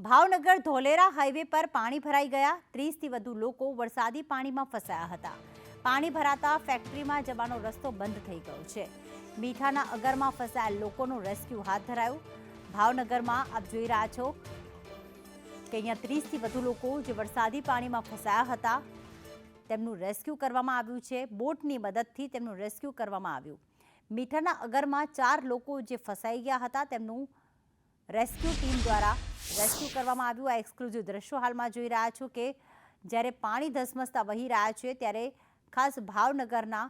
Bhavnagar Dholera highway પર પાણી ભરાઈ ગયા। 30થી વધુ લોકો વરસાદી પાણીમાં ફસાયા હતા। પાણી ભરાતા ફેક્ટરીમાં જવાનો રસ્તો બંધ થઈ ગયો છે। મીઠાના અગરમાં ફસાયેલ લોકોનું રેસ્ક્યુ હાથ ધરાયું। ભાવનગરમાં આપ જોઈ રહ્યા છો કે અહીંયા 30થી વધુ લોકો જે વરસાદી પાણીમાં ફસાયા હતા તેમનું રેસ્ક્યુ કરવામાં આવ્યું છે। બોટની મદદથી તેમનું રેસ્ક્યુ કરવામાં આવ્યું। મીઠાના અગરમાં 4 લોકો જે ફસાઈ ગયા હતા તેમનું રેસ્ક્યુ ટીમ દ્વારા રેસ્ક્યુ કરવામાં આવ્યું। આ એક્સક્લુઝિવ દ્રશ્યો હાલમાં જોઈ રહ્યા છો કે જ્યારે પાણી ધસમસતા વહી રહ્યા છે ત્યારે ખાસ ભાવનગરના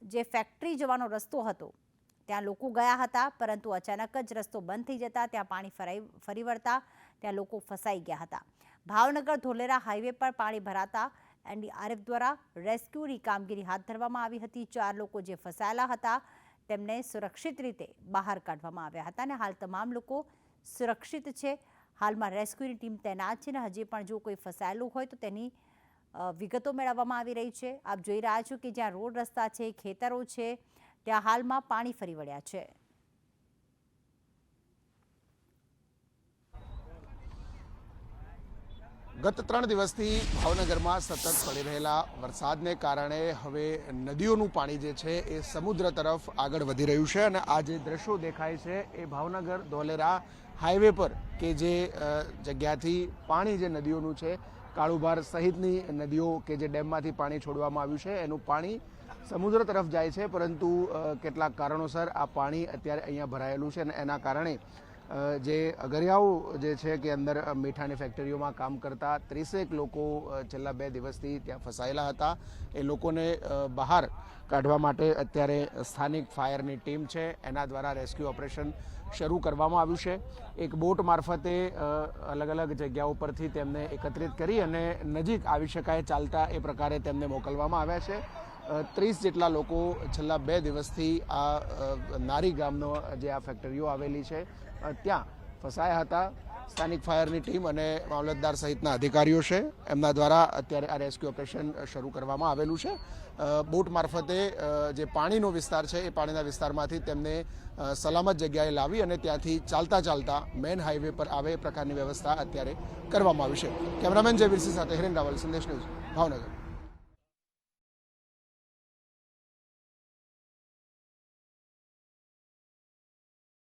જે ફેક્ટરી જવાનો રસ્તો હતો ત્યાં લોકો ગયા હતા, પરંતુ અચાનક જ રસ્તો બંધ થઈ જતા ત્યાં પાણી ફરી વળતા ત્યાં લોકો ફસાઈ ગયા હતા। ભાવનગર ધોલેરા હાઈવે પર પાણી ભરાતા એનડીઆરએફ દ્વારા રેસ્ક્યુની કામગીરી હાથ ધરવામાં આવી હતી। 4 લોકો જે ફસાયેલા હતા તેમને સુરક્ષિત રીતે બહાર કાઢવામાં આવ્યા હતા અને હાલ તમામ લોકો સુરક્ષિત છે। હાલમાં રેસ્ક્યુની ટીમ તૈનાત છે અને હજી પણ જો કોઈ ફસાયેલું હોય તો તેની વિગતો મેળવવામાં આવી રહી છે। આપ જોઈ રહ્યા છો કે જ્યાં રોડ રસ્તા છે, ખેતરો છે, ત્યાં હાલમાં પાણી ફરી વળ્યા છે। ગત 3 દિવસથી ભાવનગરમાં સતત પડી રહેલા વરસાદને કારણે હવે નદીઓનું પાણી જે છે એ સમુદ્ર તરફ આગળ વધી રહ્યું છે અને આ જે દ્રશ્યો દેખાય છે એ ભાવનગર ધોલેરા હાઈવે પર કે જે જગ્યાથી પાણી જે નદીઓનું છે, કાળુભાર સહિતની નદીઓ કે જે ડેમમાંથી પાણી છોડવામાં આવ્યું છે એનું પાણી સમુદ્ર તરફ જાય છે, પરંતુ કેટલાક કારણોસર આ પાણી અત્યારે અહીંયા ભરાયેલું છે અને એના કારણે જે અગરિયાઓ જે છે કે અંદર મીઠાની ફેક્ટરીઓમાં કામ કરતા 30 લોકો છેલ્લા 2 દિવસથી ત્યાં ફસાયેલા હતા। એ લોકોને બહાર કાઢવા માટે અત્યારે સ્થાનિક ફાયરની ટીમ છે એના દ્વારા રેસ્ક્યુ ઓપરેશન શરૂ કરવામાં આવ્યું છે। એક બોટ મારફતે અલગ અલગ જગ્યાઓ પરથી તેમને એકત્રિત કરી અને નજીક આવી શકાય ચાલતા એ પ્રકારે તેમને મોકલવામાં આવ્યા છે। 30 જેટલા લોકો છેલ્લા 2 દિવસથી આ નારી ગામનો જે આ ફેક્ટરીઓ આવેલી છે ત્યાં ફસાયા હતા। સ્થાનિક ફાયરની ટીમ અને મામલતદાર સહિતના અધિકારીઓ છે એમના દ્વારા અત્યારે આ રેસ્ક્યુ ઓપરેશન શરૂ કરવામાં આવેલું છે। બોટ મારફતે જે પાણીનો વિસ્તાર છે એ પાણીના વિસ્તારમાંથી તેમને સલામત જગ્યાએ લાવી અને ત્યાંથી ચાલતા મેન હાઈવે પર આવે એ પ્રકારની વ્યવસ્થા અત્યારે કરવામાં આવી છે। કેમેરામેન જયવીરસિંહ સાથે હિરેન રાવલ, સંદેશ ન્યૂઝ, ભાવનગર।